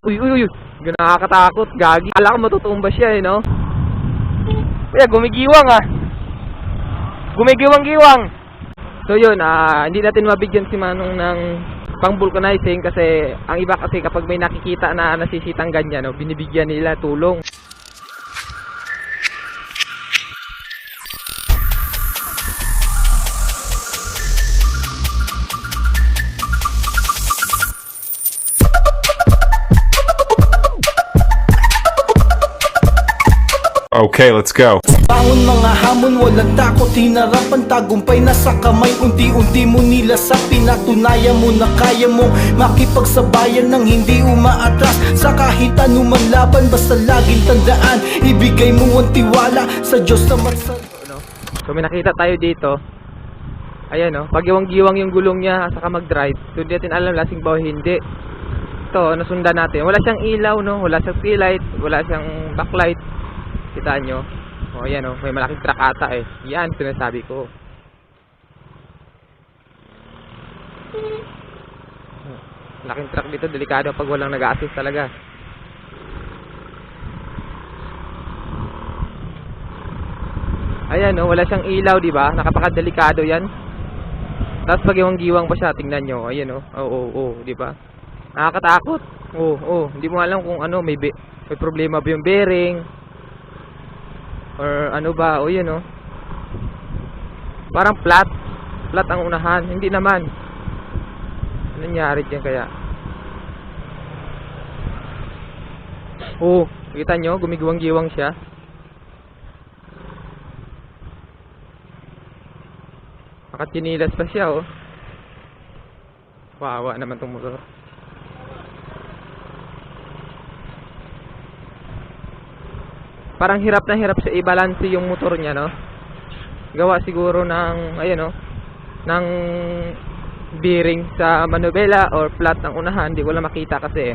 Uy, uy, uy. Nakakatakot, gagi. Kala ko matutumba siya no? Kaya gumigiwang Gumigiwang-giwang. So yun, hindi natin mabigyan si Manong ng pang vulcanizing kasi ang iba kasi kapag may nakikita na nasisitang ganyan, no, binibigyan nila tulong. Okay, let's go. Bangon mga hamon, walang takot, hinarap ang tagumpay nasa kamay. Unti-unti mo nilasap, pinatunayan mo na kaya mong makipagsabayan ng hindi umaatras sa kahit anuman laban. Basta laging tandaan, ibigay mo ang tiwala sa Diyos na magsal. So may nakita tayo dito. Ayan pagiwang-giwang yung gulong niya saka mag-drive. So hindi natin alam lasing ba o hindi. Ito, nasundan natin. Wala siyang ilaw, wala siyang tail light, wala siyang backlight. Kita nyo? Ayan may malaking truck ata Yan, sinasabi ko. Malaking truck dito, delikado pag walang nag-a-assist talaga. Ayan wala siyang ilaw, di ba? Napakadelikado yan. Tapos pagiwang-giwang pa siya, tingnan nyo. Ayan di ba? Nakakatakot. Hindi mo alam kung may problema ba yung bearing. Or ano ba, yun parang flat ang unahan, hindi naman. Ano nangyari dyan kaya? Kita nyo, gumigiwang-giwang siya. Nakachinilas pa siya Wawa naman tong motor. Parang hirap na hirap siya i-balance yung motor niya, Gawa siguro ng, ng bearing sa manubela or flat ng unahan. Hindi ko lang makita kasi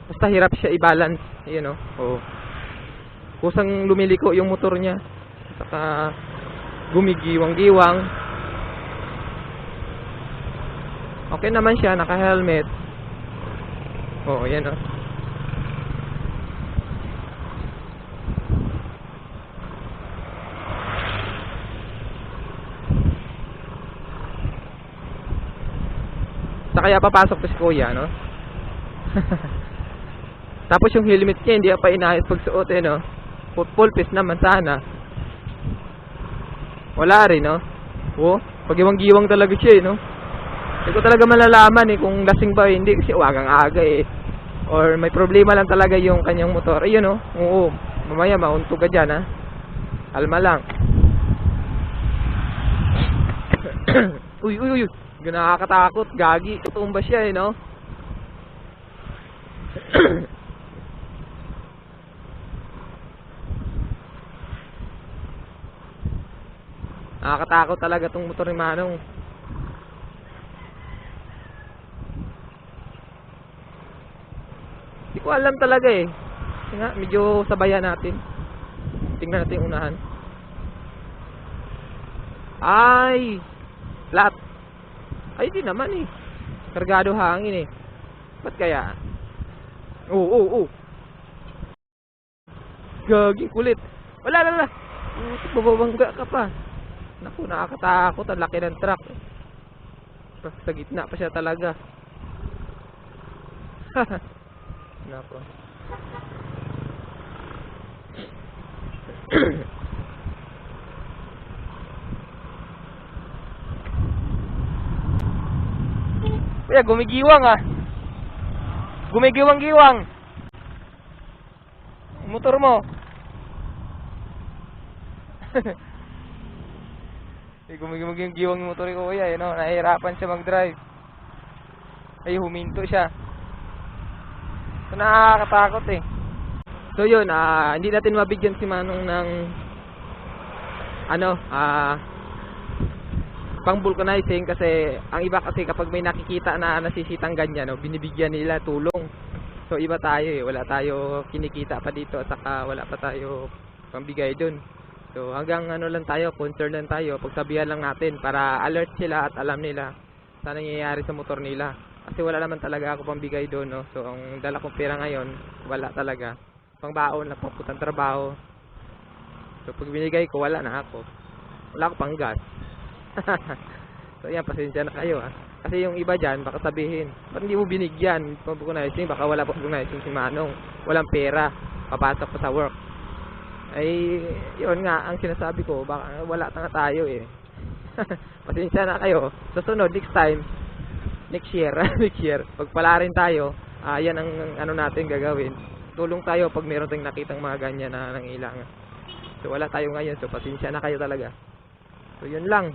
basta hirap siya i-balance, Kusang lumiliko yung motor niya. Saka gumigiwang-giwang. Okay naman siya, naka-helmet. Yan kaya papasok to si kuya, Tapos yung helmet niya hindi pa inayos pagsuot, full face naman sana. Wala rin, pagiwang-giwang talaga siya, Hindi ko talaga malalaman kung lasing ba hindi kasi uwagang aga or may problema lang talaga yung kanyang motor. Ayun, mamaya mauntog ka dyan, Alma lang. Uy. Nakakatakot, gagi. Tutumba siya, Nakakatakot talaga tong motor ni Manong. Hindi ko alam talaga Nga, medyo sabayan natin. Tingnan natin yung unahan. Ay! Flat. Ay, di naman Kargado hangin Ba't kaya? Gagi, kulit. Wala. Bababangga ka pa. Naku, nakakatakot. Ang laki ng truck. Sa gitna pa siya talaga. Naku. Kaya gumigiwang Gumigiwang-giwang. Motor mo. Gumigiwang yung motor ko kuya, nahihirapan siya mag-drive. Ay, huminto siya. So, nakakatakot So yun, hindi natin mabigyan si Manong ng pang vulcanizing kasi ang iba kasi kapag may nakikita na nasisitang ganyan, binibigyan nila tulong. So iba tayo wala tayo kinikita pa dito at saka wala pa tayo pambigay dun. So hanggang lang tayo, concern lang tayo, pagsabihan lang natin para alert sila at alam nila sa nangyayari sa motor nila. Kasi wala naman talaga ako pambigay doon, no. So ang dala kong pera ngayon, wala talaga. Pangbaon lang, pamputang trabaho. So pag binigay ko, wala na ako. Wala ako pang gas. So yan, pasensya na kayo ha. Kasi yung iba dyan, baka sabihin, ba't hindi mo binigyan? Pag-organizing, baka wala pa organizing si Manong. Walang pera, papasok pa sa work. Ay, yun nga, ang sinasabi ko, baka wala na tayo eh. Pasensya na kayo. Susunod, next time, next year, next year, pagpala rin tayo, yan ang ano natin gagawin. Tulong tayo pag meron tayong nakitang mga ganyan na nangailangan. So wala tayo ngayon, so pasensya na kayo talaga. So yun lang.